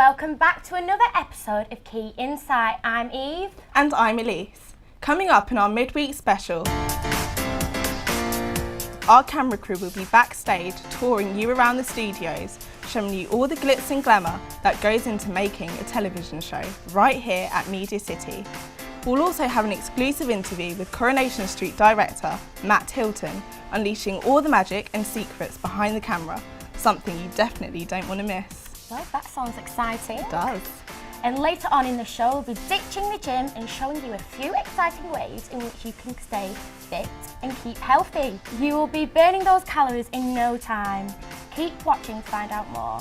welcome back to another episode of Key Insight. I'm Eve. And I'm Elise. Coming up in our midweek special, our camera crew will be backstage touring you around the studios, showing you all the glitz and glamour that goes into making a television show right here at Media City. We'll also have an exclusive interview with Coronation Street director Matt Hilton, unleashing all the magic and secrets behind the camera, something you definitely don't want to miss. Well, that sounds exciting. It does. And later on in the show, we'll be ditching the gym and showing you a few exciting ways in which you can stay fit and keep healthy. You will be burning those calories in no time. Keep watching to find out more.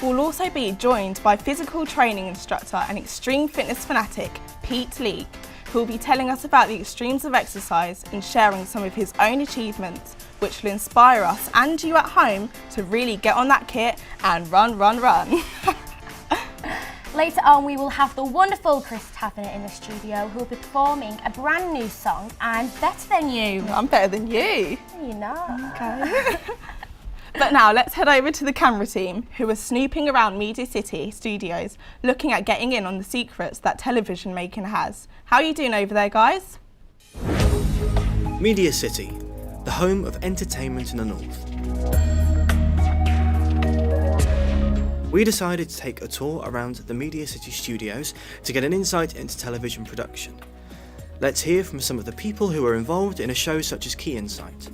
We'll also be joined by physical training instructor and extreme fitness fanatic Pete Leake, who will be telling us about the extremes of exercise and sharing some of his own achievements, which will inspire us and you at home to really get on that kit and run. Later on, we will have the wonderful Chris Tavener in the studio, who will be performing a brand new song, I'm Better Than You. I'm better than you. You know. Okay. But now let's head over to the camera team, who are snooping around Media City studios, looking at getting in on the secrets that television making has. How are you doing over there, guys? Media City, the home of entertainment in the north. We decided to take a tour around the Media City studios to get an insight into television production. Let's hear from some of the people who are involved in a show such as Key Insight.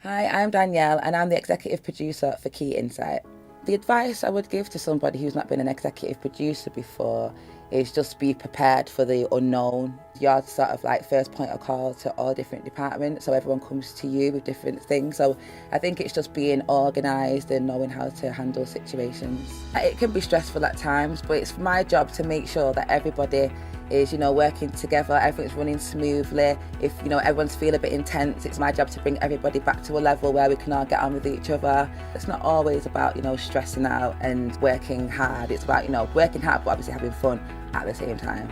Hi, I'm Danielle and I'm the executive producer for Key Insight. The advice I would give to somebody who's not been an executive producer before is just be prepared for the unknown. You're sort of like first point of call to all different departments, so everyone comes to you with different things. So I think it's just being organised and knowing how to handle situations. It can be stressful at times, but it's my job to make sure that everybody is, working together, everything's running smoothly. If, everyone's feeling a bit intense, it's my job to bring everybody back to a level where we can all get on with each other. It's not always about, stressing out and working hard. It's about, working hard but obviously having fun at the same time.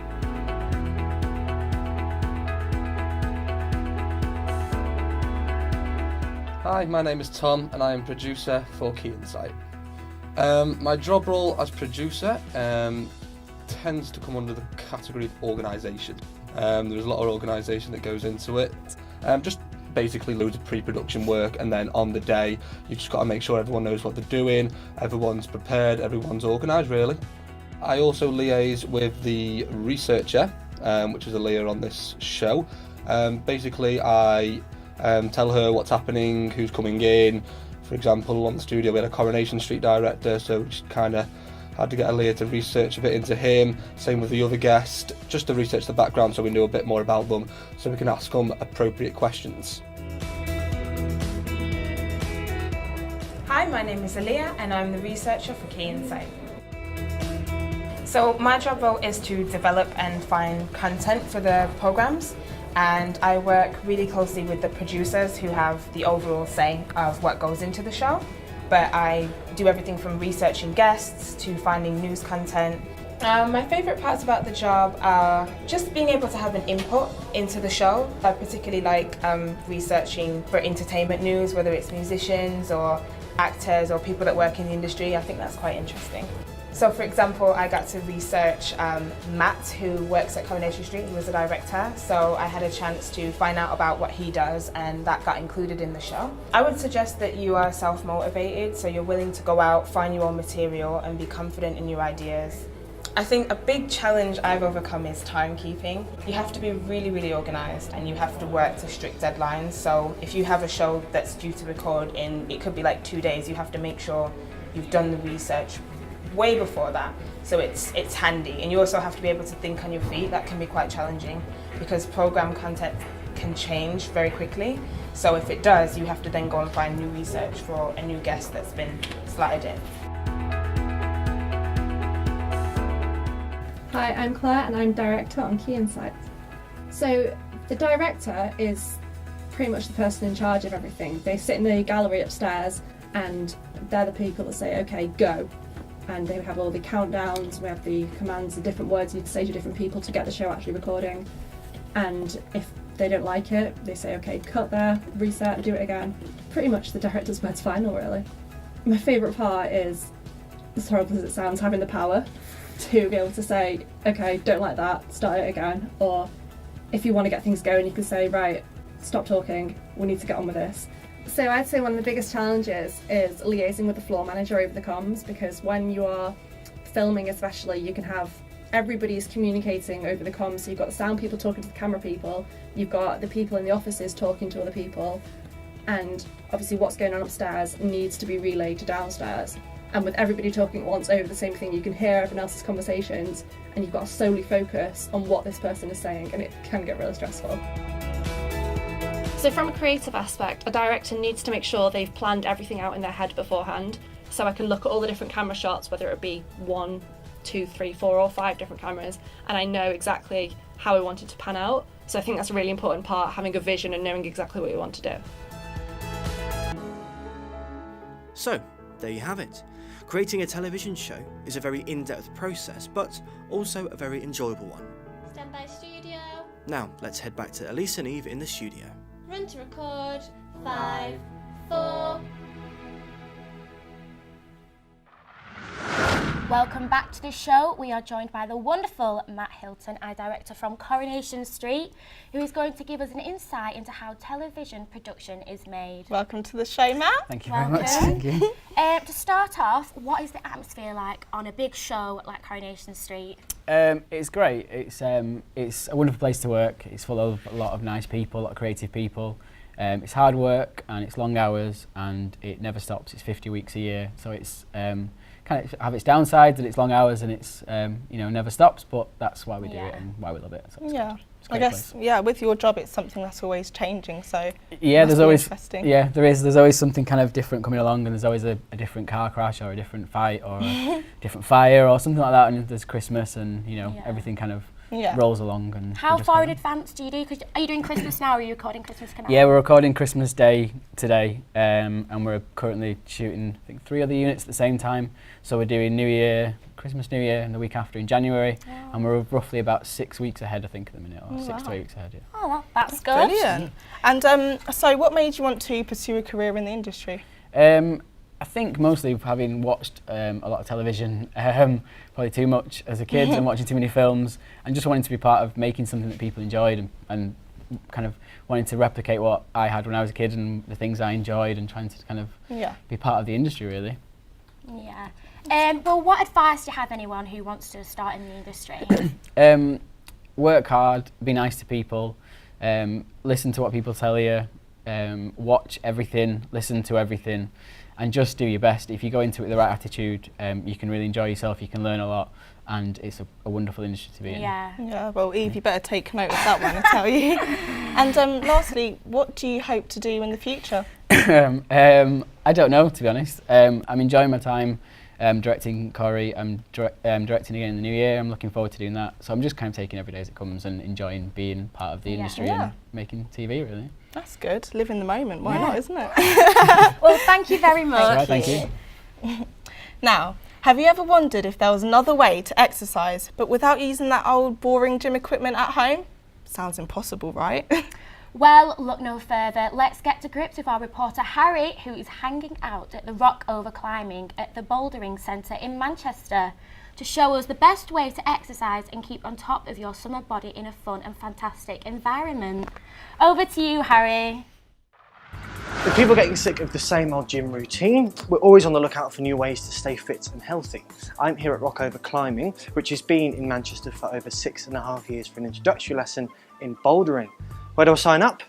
Hi, my name is Tom and I am producer for Key Insight. My job role as producer tends to come under the category of organisation. There's a lot of organisation that goes into it. Just basically loads of pre-production work, and then on the day you just got to make sure everyone knows what they're doing, everyone's prepared, everyone's organised really. I also liaise with the researcher, which is Aaliyah on this show. Basically I tell her what's happening, who's coming in. For example, on the studio we had a Coronation Street director, so we just kind of had to get Aaliyah to research a bit into him. Same with the other guest, just to research the background so we knew a bit more about them, so we can ask them appropriate questions. Hi, my name is Aaliyah and I'm the researcher for Key Insight. So my job role is to develop and find content for the programmes, and I work really closely with the producers who have the overall say of what goes into the show. But I do everything from researching guests to finding news content. My favourite parts about the job are just being able to have an input into the show. I particularly like researching for entertainment news, whether it's musicians or actors or people that work in the industry. I think that's quite interesting. So for example, I got to research Matt, who works at Coronation Street. He was a director, so I had a chance to find out about what he does, and that got included in the show. I would suggest that you are self-motivated, so you're willing to go out, find your own material and be confident in your ideas. I think a big challenge I've overcome is timekeeping. You have to be really, really organised and you have to work to strict deadlines. So if you have a show that's due to record in, it could be like 2 days, you have to make sure you've done the research way before that, so it's handy. And you also have to be able to think on your feet. That can be quite challenging because programme content can change very quickly. So if it does, you have to then go and find new research for a new guest that's been slotted in. Hi, I'm Claire and I'm director on Quay Insight. So the director is pretty much the person in charge of everything. They sit in the gallery upstairs and they're the people that say, okay, go. And they have all the countdowns, we have the commands, the different words you need to say to different people to get the show actually recording. And if they don't like it, they say, okay, cut there, reset, do it again. Pretty much the director's word's final, really. My favourite part is, as horrible as it sounds, having the power to be able to say, okay, don't like that, start it again. Or if you want to get things going, you can say, right, stop talking, we need to get on with this. So I'd say one of the biggest challenges is liaising with the floor manager over the comms, because when you are filming especially, you can have everybody's communicating over the comms. So you've got the sound people talking to the camera people, you've got the people in the offices talking to other people, and obviously what's going on upstairs needs to be relayed to downstairs. And with everybody talking at once over the same thing, you can hear everyone else's conversations and you've got to solely focus on what this person is saying, and it can get really stressful. So from a creative aspect, a director needs to make sure they've planned everything out in their head beforehand. So I can look at all the different camera shots, whether it be 1, 2, 3, 4 or 5 different cameras, and I know exactly how I want it to pan out. So I think that's a really important part, having a vision and knowing exactly what you want to do. So, there you have it. Creating a television show is a very in-depth process, but also a very enjoyable one. Stand by studio. Now, let's head back to Elise and Eve in the studio. Run to record. 5, 4. Welcome back to the show. We are joined by the wonderful Matt Hilton, our director from Coronation Street, who is going to give us an insight into how television production is made. Welcome to the show, Matt. Thank you very much. Thank you. To start off, what is the atmosphere like on a big show like Coronation Street? It's great. It's a wonderful place to work. It's full of a lot of nice people, a lot of creative people. It's hard work and it's long hours and it never stops. It's 50 weeks a year, so it's kind of have its downsides and it's long hours and it's never stops. But that's why we do it and why we love it. So Yeah. it's a I great guess, place. with your job, it's something that's always changing, so Yeah, there's always interesting. there's always something kind of different coming along, and there's always a different car crash or a different fight or a different fire or something like that. And there's Christmas, and everything kind of rolls along. And How far in advance do you do? Are you doing Christmas now, or are you recording Christmas tonight? Yeah, we're recording Christmas Day today, and we're currently shooting, I think, 3 other units at the same time. So we're doing New Year, Christmas, New Year, and the week after in January, and we're roughly about 6 weeks ahead, I think, at the minute, or 6 to 8 weeks ahead. Yeah. Oh, that's good. Brilliant. And so, what made you want to pursue a career in the industry? I think mostly having watched a lot of television, probably too much as a kid, and watching too many films, and just wanting to be part of making something that people enjoyed, and kind of wanting to replicate what I had when I was a kid and the things I enjoyed, and trying to kind of be part of the industry, really. Yeah. Well, what advice do you have anyone who wants to start in the industry? Work hard, be nice to people, listen to what people tell you, watch everything, listen to everything, and just do your best. If you go into it with the right attitude, you can really enjoy yourself, you can learn a lot, and it's a wonderful industry to be in. Yeah, well, Eve, you better take note of that one, I tell you. And lastly, what do you hope to do in the future? I don't know, to be honest. I'm enjoying my time directing Quay. I'm directing again in the new year. I'm looking forward to doing that. So I'm just kind of taking every day as it comes and enjoying being part of the industry and making TV, really. That's good. Live in the moment. Why not, isn't it? Well, thank you very much. That's right, thank you. Now, have you ever wondered if there was another way to exercise, but without using that old boring gym equipment at home? Sounds impossible, right? Well, look no further. Let's get to grips with our reporter Harry, who is hanging out at the Rock Over Climbing at the Bouldering Centre in Manchester to show us the best way to exercise and keep on top of your summer body in a fun and fantastic environment. Over to you, Harry. With people getting sick of the same old gym routine, we're always on the lookout for new ways to stay fit and healthy. I'm here at Rock Over Climbing, which has been in Manchester for over 6.5 years for an introductory lesson in bouldering. Where do I sign up?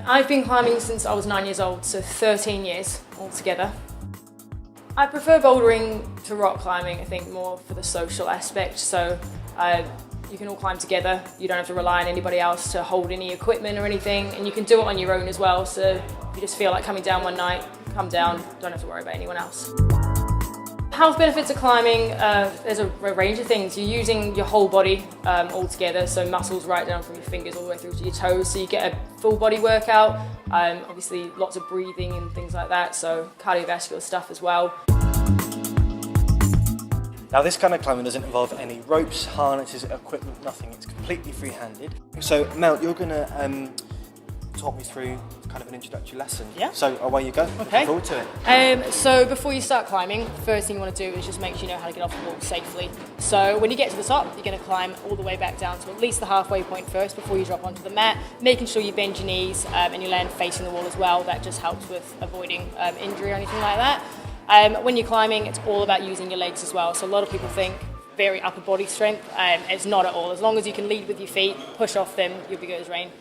I've been climbing since I was 9 years old, so 13 years altogether. I prefer bouldering to rock climbing, I think more for the social aspect. So you can all climb together. You don't have to rely on anybody else to hold any equipment or anything. And you can do it on your own as well. So if you just feel like coming down one night, come down, don't have to worry about anyone else. Health benefits of climbing, there's a range of things. You're using your whole body all together, so muscles right down from your fingers all the way through to your toes, so you get a full body workout. Obviously lots of breathing and things like that, so cardiovascular stuff as well. Now this kind of climbing doesn't involve any ropes, harnesses, equipment, nothing. It's completely free-handed. So Mel, you're going to talk me through kind of an introductory lesson. Yeah. So away you go. Okay. Looking forward to it. So before you start climbing, first thing you want to do is just make sure you know how to get off the wall safely. So when you get to the top, you're going to climb all the way back down to at least the halfway point first before you drop onto the mat, making sure you bend your knees and you land facing the wall as well. That just helps with avoiding injury or anything like that. When you're climbing, it's all about using your legs as well. So a lot of people think very upper body strength. It's not at all. As long as you can lead with your feet, push off them, you'll be good as rain.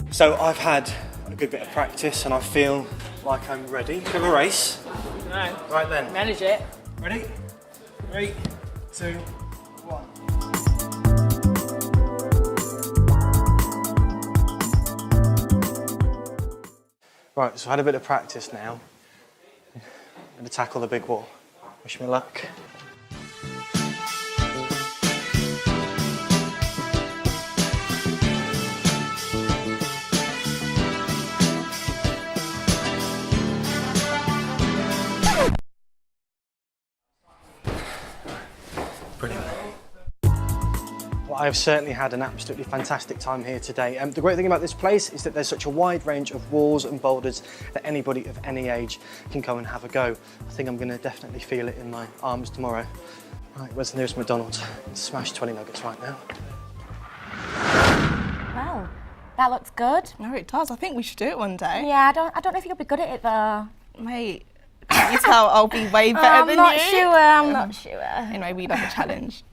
So I've had a good bit of practice and I feel like I'm ready for a race. No. Right then. Manage it. Ready? 3, 2, 1. Right, so I had a bit of practice now. I'm going to tackle the big wall. Wish me luck. Brilliant. Well, I've certainly had an absolutely fantastic time here today. The great thing about this place is that there's such a wide range of walls and boulders that anybody of any age can go and have a go. I think I'm going to definitely feel it in my arms tomorrow. Right, where's the nearest McDonald's? Smash 20 nuggets right now. Wow, that looks good. No, it does. I think we should do it one day. Yeah, I don't know if you'll be good at it though. Mate, can't you tell I'll be way better than you? I'm not sure. Anyway, we love a challenge.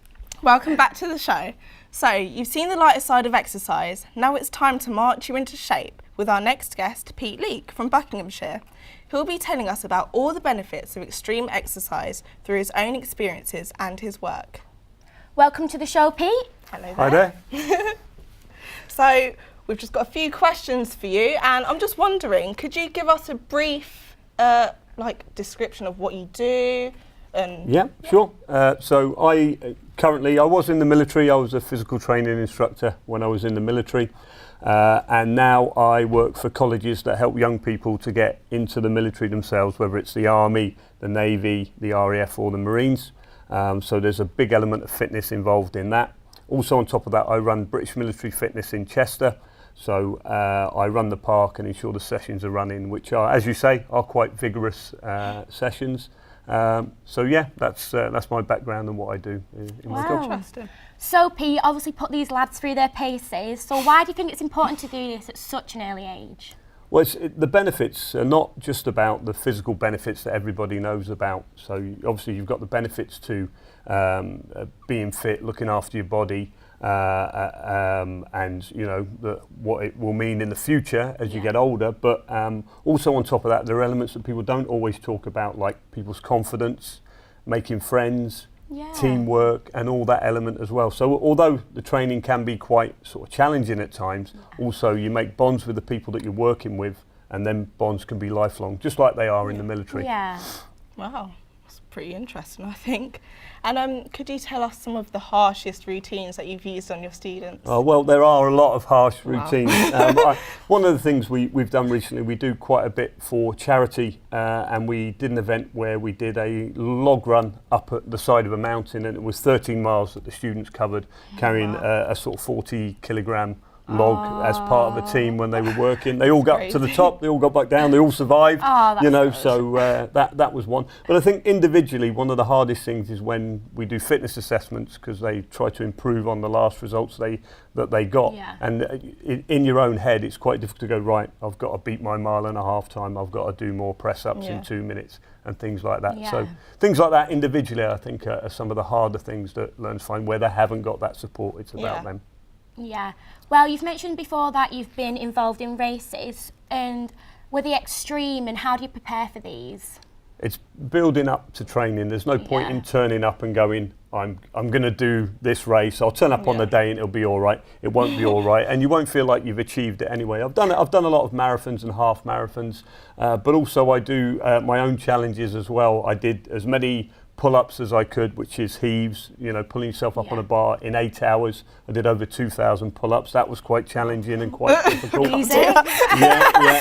Welcome back to the show. So, you've seen the lighter side of exercise. Now it's time to march you into shape with our next guest, Pete Leake from Buckinghamshire. He'll be telling us about all the benefits of extreme exercise through his own experiences and his work. Welcome to the show, Pete. Hello there. Hi there. So, we've just got a few questions for you, and I'm just wondering, could you give us a brief description of what you do? Yeah, sure. So I was in the military. I was a physical training instructor when I was in the military, and now I work for colleges that help young people to get into the military themselves, whether it's the Army, the Navy, the RAF or the Marines. So there's a big element of fitness involved in that. Also on top of that, I run British Military Fitness in Chester. So I run the park and ensure the sessions are running, which are, as you say, are quite vigorous sessions. So yeah, that's my background and what I do in my job. Interesting. So Pete, obviously put these lads through their paces. So why do you think it's important to do this at such an early age? Well, the benefits are not just about the physical benefits that everybody knows about. So obviously you've got the benefits to being fit, looking after your body, and you know what it will mean in the future as you get older. But also on top of that, there are elements that people don't always talk about, like people's confidence, making friends, teamwork, and all that element as well. So although the training can be quite sort of challenging at times, also you make bonds with the people that you're working with, and then bonds can be lifelong, just like they are in the military. Yeah. Wow, that's pretty interesting, I think. And could you tell us some of the harshest routines that you've used on your students? Oh, well, there are a lot of harsh routines. One of the things we've done recently, we do quite a bit for charity, and we did an event where we did a log run up at the side of a mountain, and it was 13 miles that the students covered, carrying a sort of 40 kilogram log as part of the team when they were working. They all got up to the top, they all got back down, they all survived, so that was one. But I think individually one of the hardest things is when we do fitness assessments, because they try to improve on the last results that they got. And in your own head it's quite difficult to go, right, I've got to beat my 1.5 mile time, I've got to do more press ups in 2 minutes and things like that. So things like that individually I think are some of the harder things that learners find where they haven't got that support. It's about them. Yeah. Well, you've mentioned before that you've been involved in races, and were they extreme, and how do you prepare for these? It's building up to training. There's no point in turning up and going, I'm going to do this race. I'll turn up on the day and it'll be all right. It won't be all right, and you won't feel like you've achieved it anyway. I've done a lot of marathons and half marathons, but also I do my own challenges as well. I did as many pull-ups as I could, which is heaves, pulling yourself up on a bar in 8 hours. I did over 2,000 pull-ups. That was quite challenging and quite difficult.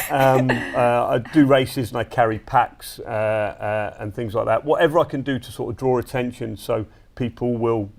I do races and I carry packs and things like that. Whatever I can do to sort of draw attention so people will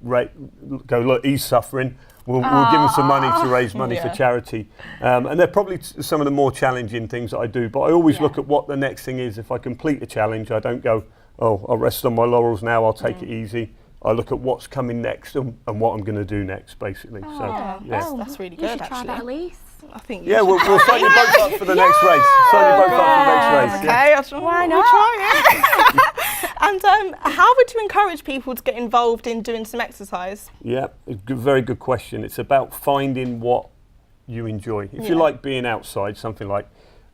go, look, he's suffering. We'll give him some money to raise money for charity. And they're probably some of the more challenging things that I do. But I always look at what the next thing is. If I complete a challenge, I don't go, oh, I'll rest on my laurels now, I'll take it easy. I look at what's coming next and what I'm going to do next, basically. That's really good, actually. Try that at least. I think we'll sign you both up for the next race. Sign you both up for the next race. Okay, why not? We'll try it. And how would you encourage people to get involved in doing some exercise? Yeah, very good question. It's about finding what you enjoy. If you like being outside, something like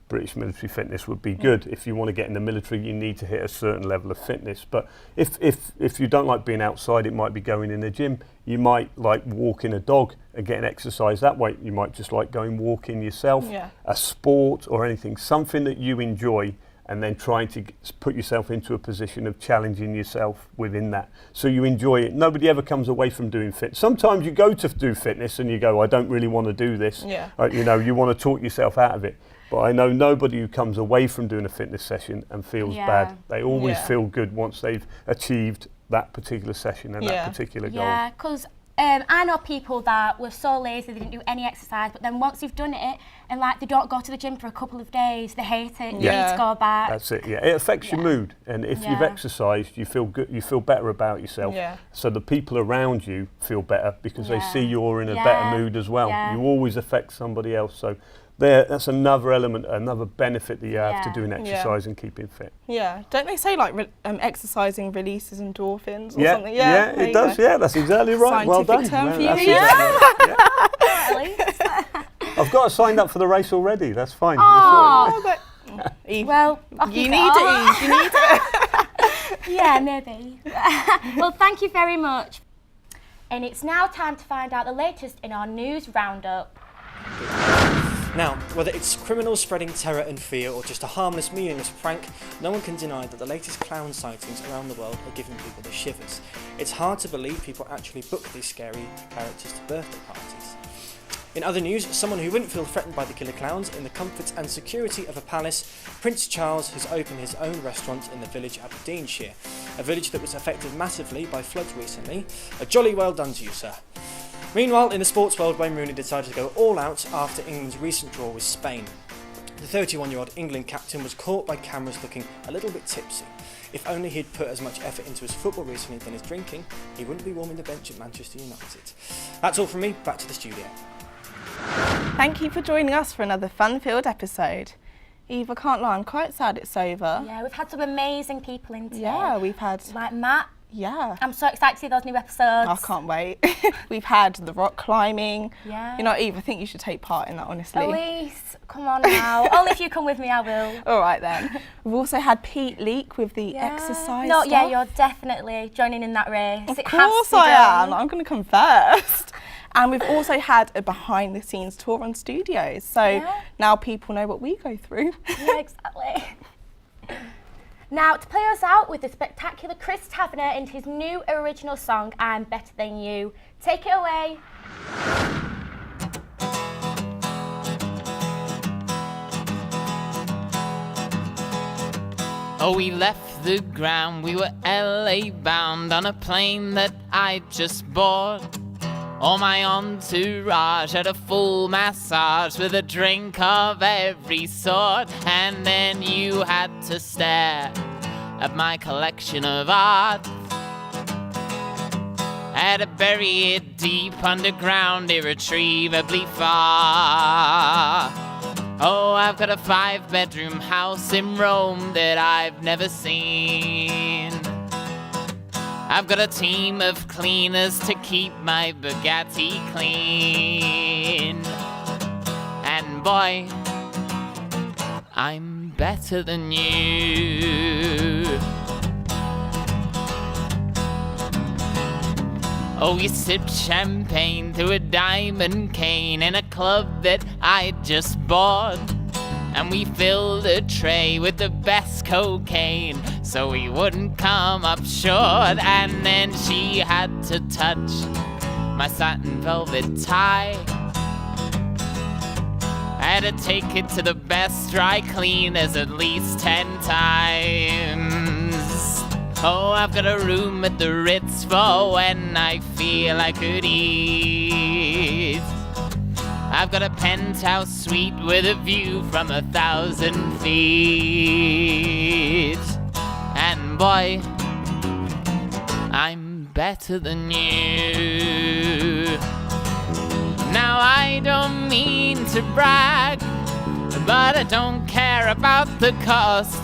British military fitness would be good. If you want to get in the military, you need to hit a certain level of fitness. But if you don't like being outside, it might be going in the gym. You might like walking a dog and getting exercise that way. You might just like going walking yourself, a sport or anything, something that you enjoy, and then trying to put yourself into a position of challenging yourself within that. So you enjoy it. Nobody ever comes away from doing fitness. Sometimes you go to do fitness and you go, I don't really want to do this. You want to talk yourself out of it. But I know nobody who comes away from doing a fitness session and feels bad. They always feel good once they've achieved that particular session and that particular goal. Yeah, because I know people that were so lazy they didn't do any exercise, but then once they've done it and like they don't go to the gym for a couple of days, they hate it, they need to go back. That's it, It affects your mood, and if you've exercised, you feel good, you feel better about yourself. So the people around you feel better because they see you're in a better mood as well. You always affect somebody else. So that's another element, another benefit that you have to doing exercise and keeping fit. Yeah, don't they say like exercising releases endorphins or something? Yeah, it does. Yeah, that's exactly right. Well done. Term for you. I've got it signed up for the race already. That's fine. Eve, well, you need it. You need it. Yeah, maybe. Well, thank you very much. And it's now time to find out the latest in our news roundup. Now, whether it's criminals spreading terror and fear or just a harmless, meaningless prank, no one can deny that the latest clown sightings around the world are giving people the shivers. It's hard to believe people actually book these scary characters to birthday parties. In other news, someone who wouldn't feel threatened by the killer clowns in the comfort and security of a palace, Prince Charles has opened his own restaurant in the village Aberdeenshire, a village that was affected massively by floods recently. A jolly well done to you, sir. Meanwhile, in the sports world, Wayne Rooney decided to go all out after England's recent draw with Spain. The 31-year-old England captain was caught by cameras looking a little bit tipsy. If only he'd put as much effort into his football recently than his drinking, he wouldn't be warming the bench at Manchester United. That's all from me, back to the studio. Thank you for joining us for another fun-filled episode. Eve, I can't lie, I'm quite sad it's over. Yeah, we've had some amazing people in today. Yeah, we've had... Like Matt. Yeah. I'm so excited to see those new episodes. I can't wait. We've had the rock climbing. Yeah. You know, Eve, I think you should take part in that, honestly. Elise, come on now. Only if you come with me, I will. All right then. We've also had Pete Leak with the exercise No, stuff. yeah, you're definitely joining in that race. Of course I am. I'm going to come first. And we've also had a behind-the-scenes tour on studios. So now people know what we go through. Yeah, exactly. Now, to play us out with the spectacular Chris Taverner and his new original song, I'm Better Than You. Take it away. Oh, we left the ground, we were LA bound on a plane that I just bought. All my entourage had a full massage with a drink of every sort. And then you had to stare at my collection of art. Had to bury it deep underground, irretrievably far. Oh, I've got a 5-bedroom house in Rome that I've never seen. I've got a team of cleaners to keep my Bugatti clean. And boy, I'm better than you. Oh, we sipped champagne through a diamond cane in a club that I'd just bought. And we filled a tray with the best cocaine so we wouldn't come up short. And then she had to touch my satin velvet tie. I had to take it to the best dry cleaners at least 10 times. Oh, I've got a room at the Ritz for when I feel I could eat. I've got a penthouse suite with a view from 1,000 feet. And boy, I'm better than you. Now I don't mean to brag, but I don't care about the cost.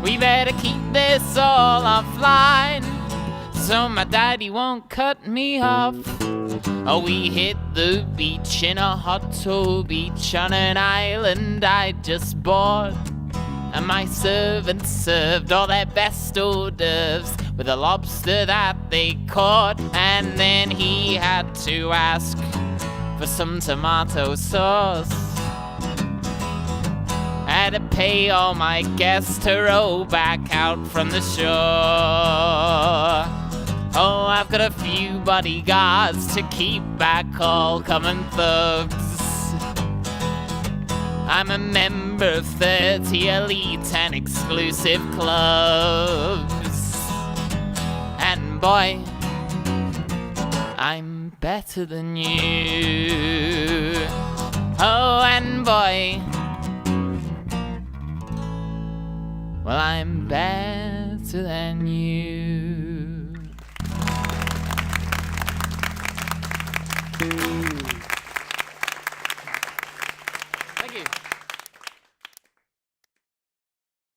We better keep this all offline so my daddy won't cut me off. Oh, we hit the beach in a hot tub beach on an island I just bought. And my servants served all their best hors d'oeuvres with a lobster that they caught. And then he had to ask for some tomato sauce. I had to pay all my guests to row back out from the shore. Oh, I've got a few bodyguards to keep back all common thugs. I'm a member of 30 elite and exclusive clubs. And boy, I'm better than you.